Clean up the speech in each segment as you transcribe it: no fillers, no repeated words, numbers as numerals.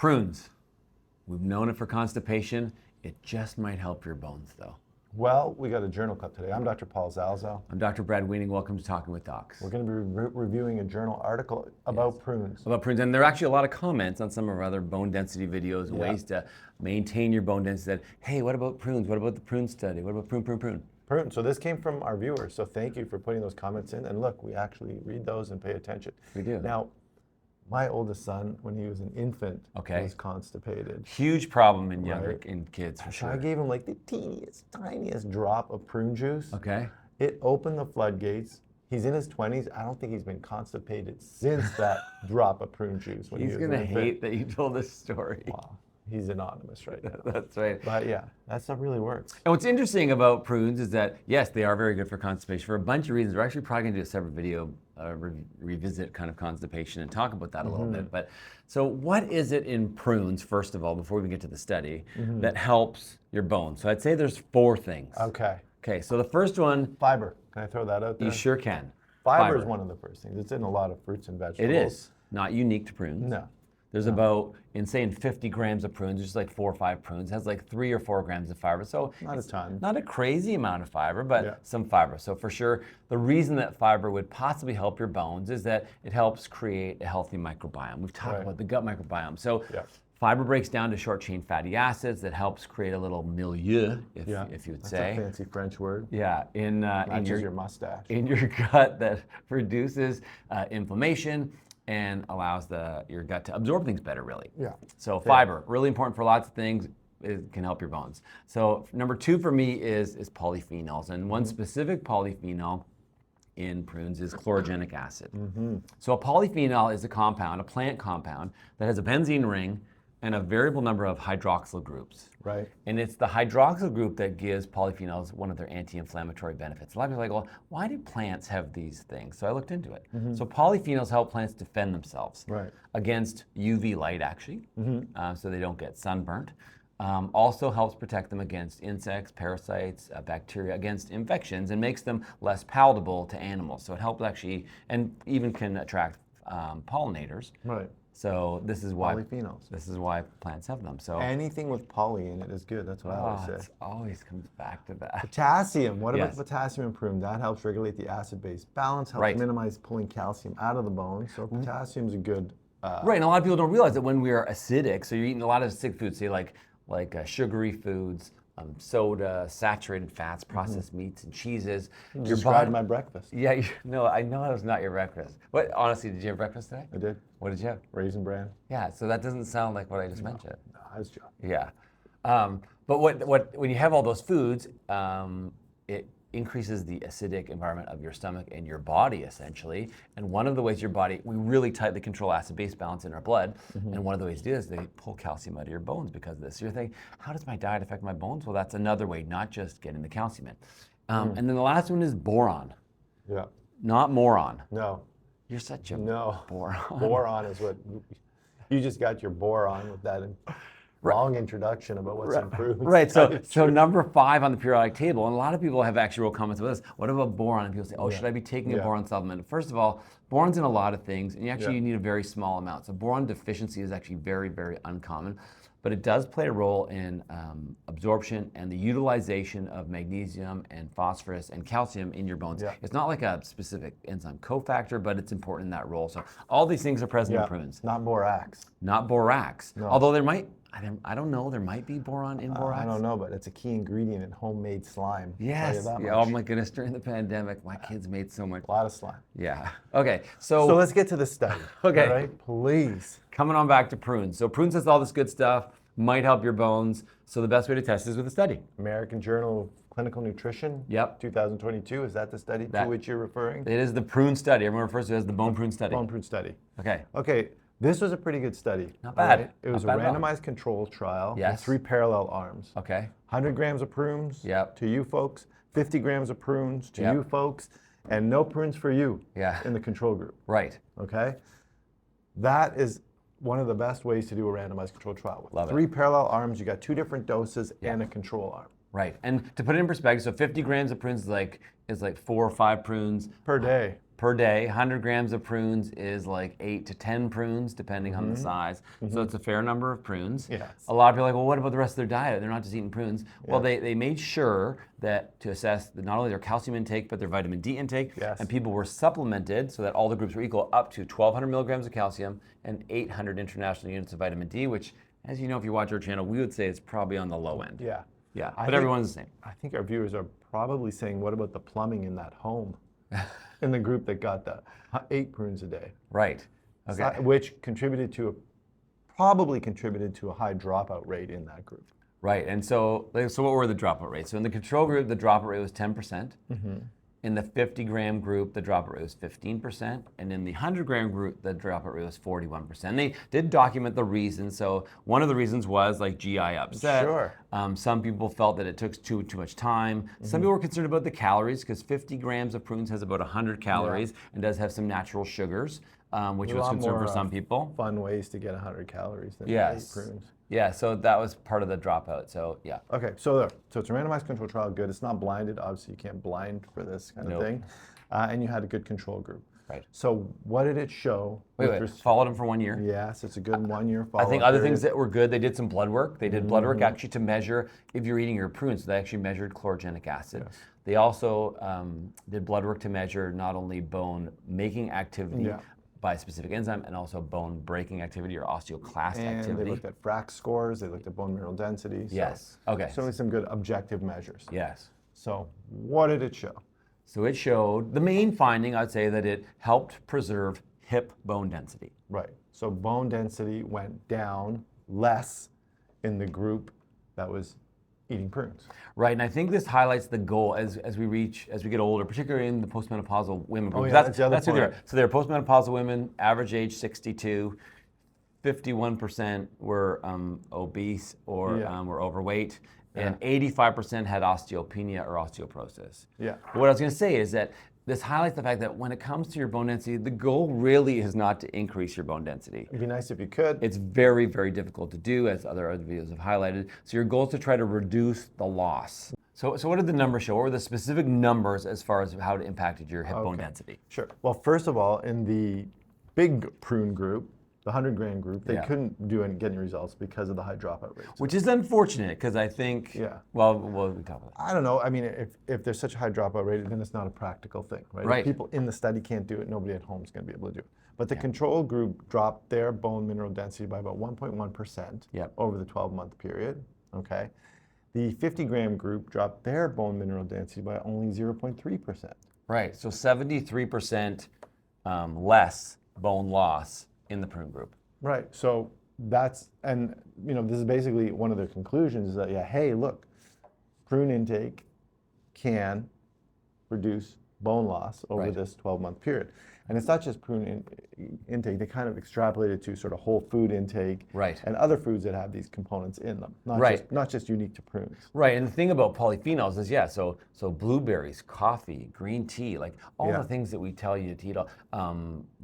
Prunes. We've known it for constipation. It just might help your bones, though. Well, we got a journal club today. I'm Dr. Paul Zalzo. I'm Dr. Brad Weening. Welcome to Talking with Docs. We're going to be reviewing a journal article about prunes. About prunes, and there are actually a lot of comments on some of our other bone density videos and ways to maintain your bone density. That, hey, what about prunes? What about the prune study? What about prune? So this came from our viewers, so thank you for putting those comments in. And look, we actually read those and pay attention. We do. Now, my oldest son, when he was an infant, was constipated. Huge problem in younger in kids, for So sure. I gave him like the teeniest, tiniest drop of prune juice. Okay. It opened the floodgates. He's in his 20s. I don't think he's been constipated since that drop of prune juice. When He's going to hate that you told this story. Wow. He's anonymous right now. That's right. But yeah, that stuff really works. And what's interesting about prunes is that, yes, they are very good for constipation for a bunch of reasons. We're actually probably going to do a separate video, revisit kind of constipation and talk about that a little bit. But so what is it in prunes, first of all, before we get to the study, that helps your bones? So I'd say there's 4 things. Okay. Okay, so the first one. Fiber. Can I throw that out there? You sure can. Fiber is one of the first things. It's in a lot of fruits and vegetables. It is. Not unique to prunes. No. There's about, in 50 grams of prunes, there's like 4 or 5 prunes. It has like 3 or 4 grams of fiber. So not a ton. Not a crazy amount of fiber, but some fiber. So for sure, the reason that fiber would possibly help your bones is that it helps create a healthy microbiome. We've talked about the gut microbiome. So fiber breaks down to short chain fatty acids that helps create a little milieu, if you would say. That's a fancy French word. Yeah, in your mustache. In your gut that reduces inflammation and allows your gut to absorb things better, really. Yeah. So fiber, really important for lots of things. It can help your bones. So number 2 for me is polyphenols, and one specific polyphenol in prunes is chlorogenic acid. So a polyphenol is a plant compound that has a benzene ring and a variable number of hydroxyl groups. Right. And it's the hydroxyl group that gives polyphenols one of their anti-inflammatory benefits. A lot of people are like, well, why do plants have these things? So I looked into it. So polyphenols help plants defend themselves against UV light, actually, so they don't get sunburnt. Also helps protect them against insects, parasites, bacteria, against infections, and makes them less palatable to animals. So it helps actually, and even can attract pollinators. Right. So this is why polyphenols. This is why plants have them. So anything with poly in it is good. That's what I always say. It always comes back to that. Potassium. What about potassium in prune? That helps regulate the acid-base balance. Helps minimize pulling calcium out of the bone. So potassium is a good. Right, and a lot of people don't realize that when we are acidic, so you're eating a lot of acidic foods, say like sugary foods, soda, saturated fats, processed meats, and cheeses. You described my breakfast. Yeah, no, I know it was not your breakfast. What, honestly, did you have breakfast today? I did. What did you have? Raisin bran. Yeah, so that doesn't sound like what I just mentioned. No, I was joking. Yeah, but when you have all those foods, it increases the acidic environment of your stomach and your body, essentially. And one of the ways we really tightly control acid-base balance in our blood. And one of the ways to do this is they pull calcium out of your bones because of this. So you're thinking, how does my diet affect my bones? Well, that's another way, not just getting the calcium in. And then the last one is boron. Yeah. Not moron. No. You're such a boron. Boron is what, you just got your boron with that long introduction about what's improved. Right, so number 5 on the periodic table, and a lot of people have actually wrote comments about this. What about boron? And people say, should I be taking a boron supplement? First of all, boron's in a lot of things, and you need a very small amount. So boron deficiency is actually very, very uncommon, but it does play a role in absorption and the utilization of magnesium and phosphorus and calcium in your bones. It's not like a specific enzyme cofactor, but it's important in that role. So all these things are present in prunes. Not borax. Not borax. No. Although there might, I don't know, there might be boron in borax. I don't know, but it's a key ingredient in homemade slime. Yes. Oh my goodness, during the pandemic, my kids made so much. A lot of slime. Yeah. Okay, so let's get to the study. Okay. All right, please. Coming on back to prunes. So prunes has all this good stuff, might help your bones. So the best way to test is with a study. American Journal of Clinical Nutrition. 2022. Is that the study to which you're referring? It is the prune study. Everyone refers to it as the bone prune study. Bone prune study. Okay. Okay. This was a pretty good study. Not bad. Right? It was a randomized control trial with 3 parallel arms. Okay. 100 grams of prunes to you folks, 50 grams of prunes to you folks, and no prunes for you in the control group. Right. Okay? That is one of the best ways to do a randomized control trial. With Love it. 3 parallel arms, you got 2 different doses and a control arm. Right. And to put it in perspective, so 50 grams of prunes is like 4 or 5 prunes per day. per day. 100 grams of prunes is like 8 to 10 prunes, depending on the size. So it's a fair number of prunes. Yes. A lot of people are like, well, what about the rest of their diet? They're not just eating prunes. Well, they made sure that to assess not only their calcium intake, but their vitamin D intake. Yes. And people were supplemented so that all the groups were equal up to 1,200 milligrams of calcium and 800 international units of vitamin D, which, as you know, if you watch our channel, we would say it's probably on the low end. Yeah. Yeah, but everyone's the same. I think our viewers are probably saying, what about the plumbing in that home? In the group that got the 8 prunes a day. Right. Okay. Which probably contributed to a high dropout rate in that group. Right, and so what were the dropout rates? So in the control group, the dropout rate was 10%. In the 50-gram group, the dropout rate was 15%. And in the 100-gram group, the dropout rate was 41%. And they did document the reasons. So one of the reasons was like GI upset. Sure. Some people felt that it took too much time. Some people were concerned about the calories because 50 grams of prunes has about 100 calories and does have some natural sugars, which was concern for some people. Fun ways to get 100 calories than 8 prunes. Yeah, so that was part of the dropout. So yeah. Okay, so it's a randomized control trial. Good. It's not blinded. Obviously, you can't blind for this kind of thing. And you had a good control group. Right. So what did it show? Wait. Followed them for 1 year. Yes, it's a good 1 year follow-up. I think other things that were good, they did some blood work. They did blood work actually to measure if you're eating your prunes. So they actually measured chlorogenic acid. Yes. They also did blood work to measure not only bone making activity, by a specific enzyme, and also bone breaking activity or osteoclast activity. And they looked at FRAX scores, they looked at bone mineral density. So yes, okay. Certainly some good objective measures. Yes. So what did it show? So it showed, the main finding, I'd say that it helped preserve hip bone density. Right, so bone density went down less in the group that was eating prunes. Right, and I think this highlights the goal as we get older, particularly in the postmenopausal women group. Oh, yeah, that's the other point. Who they are. So they're postmenopausal women, average age 62, 51% were obese or were overweight, and 85% had osteopenia or osteoporosis. Yeah. But what I was going to say is that this highlights the fact that when it comes to your bone density, the goal really is not to increase your bone density. It'd be nice if you could. It's very, very difficult to do, as other videos have highlighted. So your goal is to try to reduce the loss. So what did the numbers show? What were the specific numbers as far as how it impacted your hip bone density? Sure. Well, first of all, in the big prune group, the 100-gram group, they couldn't get any results because of the high dropout rates. Which is unfortunate, because I think, well, we talk about that. I don't know. I mean, if there's such a high dropout rate, then it's not a practical thing, right? Right. If people in the study can't do it, nobody at home is going to be able to do it. But the control group dropped their bone mineral density by about 1.1% over the 12-month period, okay? The 50-gram group dropped their bone mineral density by only 0.3%. Right, so 73% less bone loss in the prune group. Right, so this is basically one of the conclusions is that, hey, look, prune intake can reduce bone loss over this 12-month period. And it's not just prune intake, they kind of extrapolated to sort of whole food intake and other foods that have these components in them, not just unique to prunes. Right, and the thing about polyphenols is, so blueberries, coffee, green tea, like all the things that we tell you to eat,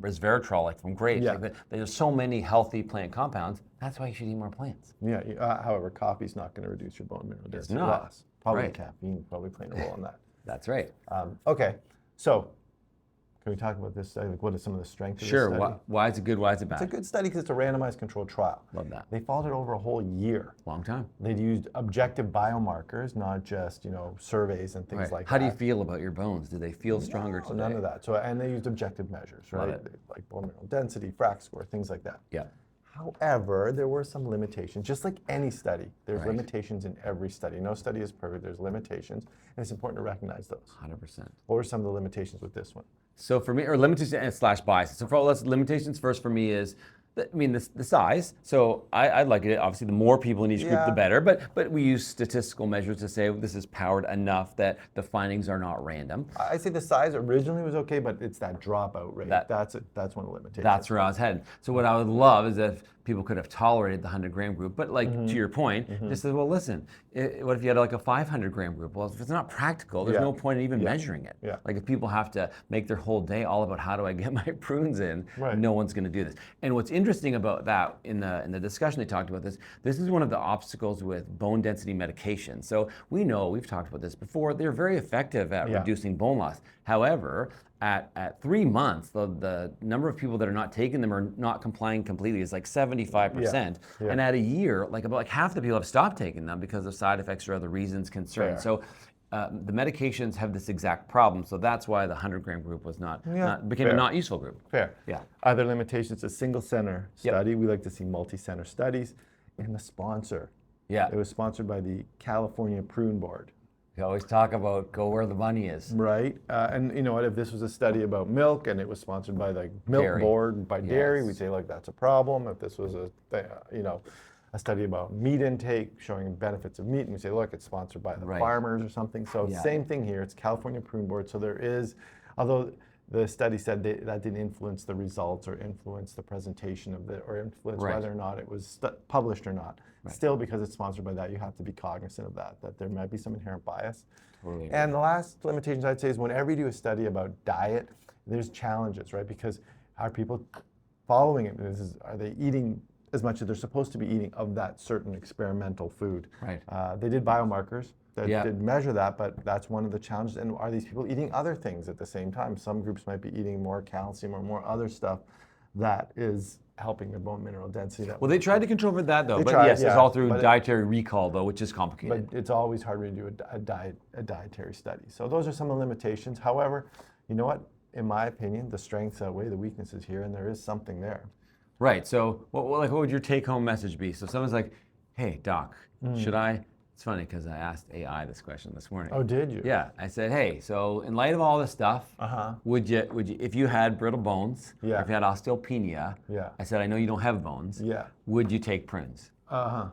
resveratrol, like from grapes, like there's so many healthy plant compounds, that's why you should eat more plants. Yeah, however, coffee's not going to reduce your bone mineral density loss. Probably caffeine, probably playing a role in that. That's right. Okay, so can we talk about this study? Like, what are some of the strengths of this study? Sure. Why is it good? Why is it bad? It's a good study because it's a randomized controlled trial. Love that. They followed it over a whole year. Long time. They used objective biomarkers, not just surveys and things like that. How do you feel about your bones? Do they feel stronger today? None of that. So, and they used objective measures, right? Like bone mineral density, FRAX score, things like that. Yeah. However, there were some limitations. Just like any study, there's limitations in every study. No study is perfect. There's limitations, and it's important to recognize those. 100%. What were some of the limitations with this one? So for me, or limitations / biases. So for all limitations first for me is, the size. So I'd like it, obviously, the more people in each group, the better. But we use statistical measures to say this is powered enough that the findings are not random. I say the size originally was okay, but it's that dropout rate. That's one of the limitations. That's where I was headed. So what I would love is if people could have tolerated the 100-gram group, but to your point, just says, well, listen, what if you had like a 500-gram group? Well, if it's not practical, there's no point in even measuring it. Yeah. Like if people have to make their whole day all about how do I get my prunes in, no one's going to do this. And what's interesting about that in the discussion they talked about this is one of the obstacles with bone density medication. So we know, we've talked about this before, they're very effective at reducing bone loss. However, at 3 months, the number of people that are not taking them or not complying completely is like 75%. Yeah. And at a year, like about like half the people have stopped taking them because of side effects or other reasons, concerns. Fair. So the medications have this exact problem. So that's why the 100-gram group was became a not useful group. Fair. Yeah. Other limitations, a single center study. We like to see multi-center studies. And the sponsor. Yeah. It was sponsored by the California Prune Board. We always talk about go where the money is. Right. And you know what, if this was a study about milk and it was sponsored by the milk Dairy. board, by dairy, Yes. we'd say like that's a problem. If this was a study about meat intake showing benefits of meat, and we say, look, it's sponsored by the farmers or something. So same thing here, it's California Prune Board. So there is, although the study said that didn't influence the results or influence the presentation of it or influence whether or not it was published or not. Still, because it's sponsored by that, you have to be cognizant of that there might be some inherent bias. Totally. And the last limitations I'd say is whenever you do a study about diet, there's challenges, right? Because are people following it? Are they eating as much as they're supposed to be eating of that certain experimental food? Right. They did biomarkers that did measure that, but that's one of the challenges. And are these people eating other things at the same time? Some groups might be eating more calcium or more other stuff that is helping their bone mineral density. Well, they tried to control for that though, They but tried, yes, it's all through but dietary recall though, which is complicated. But it's always hard to do a dietary study. So those are some of the limitations. However, you know what? In my opinion, the strengths outweigh the weaknesses here, and there is something there. Right. So, what would your take-home message be? So, someone's like, "Hey, doc, should I?" It's funny because I asked AI this question this morning. Oh, did you? Yeah. I said, "Hey, so in light of all this stuff, would you, if you had brittle bones, or if you had osteopenia, I said, I know you don't have bones, would you take prunes?" Oh,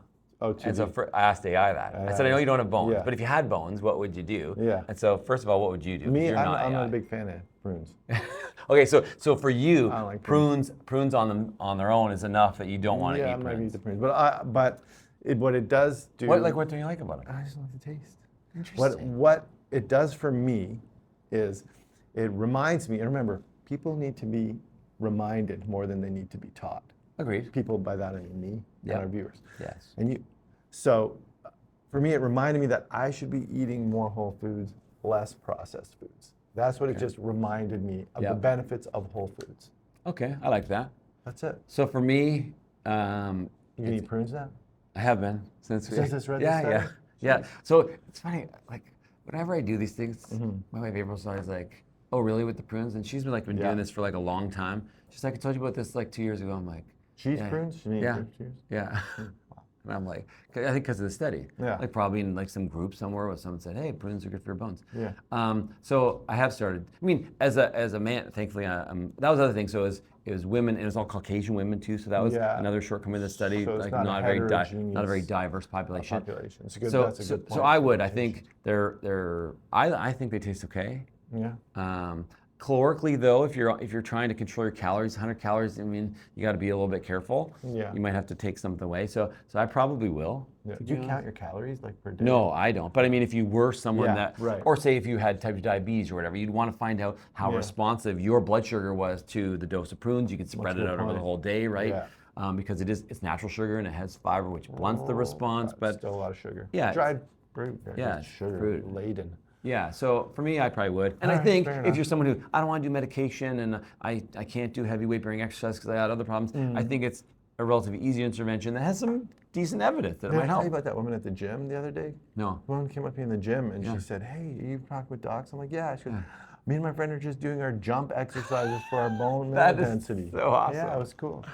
and so I asked AI that. I said, I know you don't have bones, but if you had bones, what would you do? And so, first of all, what would you do? Me, I'm not a big fan of prunes. Okay, so for you, I don't like prunes on their own is enough that you don't want to eat I'm not gonna prunes. eat the prunes, but what it does do. What don't you like about it? I just don't like the taste. Interesting. What it does for me is it reminds me, and remember, people need to be reminded more than they need to be taught. Agreed. People, by that I mean me and our viewers. Yes. And you. So for me, it reminded me that I should be eating more whole foods, less processed foods. That's what it just reminded me of the benefits of whole foods. Okay, I like that. That's it. So for me, You can eat prunes now? I have been since this read this study? Yeah. So it's funny, like whenever I do these things, my wife April's always like, "Oh, really, with the prunes?" And she's been doing this for like a long time. She's like, "I told you about this like 2 years ago." I'm like, cheese prunes? You mean cheese? Yeah. And I'm like, I think because of the study. Like probably in like some group somewhere where someone said, "Hey, prunes are good for your bones." So I have started. I mean, as a man, thankfully, that was the other thing. So it was women, and it was all Caucasian women too. So that was another shortcoming of the study. So like not a very diverse population. It's good. So That's a good point. so I would. I think I think they taste okay. Yeah. Calorically, though, if you're trying to control your calories, 100 calories, I mean, you got to be a little bit careful. Yeah. You might have to take something away. So I probably will. Yeah. Do you count your calories like per day? No, I don't. But I mean, if you were someone that, right. or say if you had type 2 diabetes or whatever, you'd want to find out how responsive your blood sugar was to the dose of prunes. You can spread it out over the whole day, right? Because it's natural sugar and it has fiber, which blunts the response. But still a lot of sugar. Yeah. Dried fruit. Sugar fruit laden. Yeah, so for me, I probably would. And All I right, think fair if you're someone who, I don't want to do medication and I can't do heavy weight bearing exercise because I had other problems, I think it's a relatively easy intervention that has some decent evidence that it might Did I tell help. you about that woman at the gym the other day? No. The woman came up to me in the gym and she said, "Hey, you talk with docs?" I'm like, "Yeah." She goes, "Me and my friend are just doing our jump exercises for our bone mineral density." So awesome. Yeah, it was cool.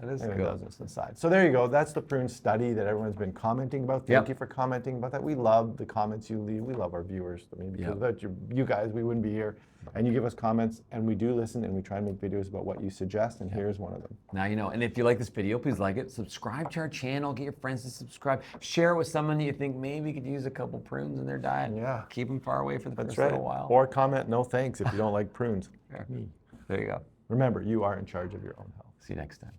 That is Anyway, cool. that was just an aside. So there you go. That's the prune study that everyone's been commenting about. Thank you for commenting about that. We love the comments you leave. We love our viewers. I mean, because without you guys, we wouldn't be here. And you give us comments, and we do listen, and we try and make videos about what you suggest, and here's one of them. Now you know. And if you like this video, please like it. Subscribe to our channel. Get your friends to subscribe. Share it with someone you think maybe could use a couple prunes in their diet. Yeah. Keep them far away for the That's first right. little while. Or comment, "No thanks," if you don't like prunes. There you go. Remember, you are in charge of your own health. See you next time.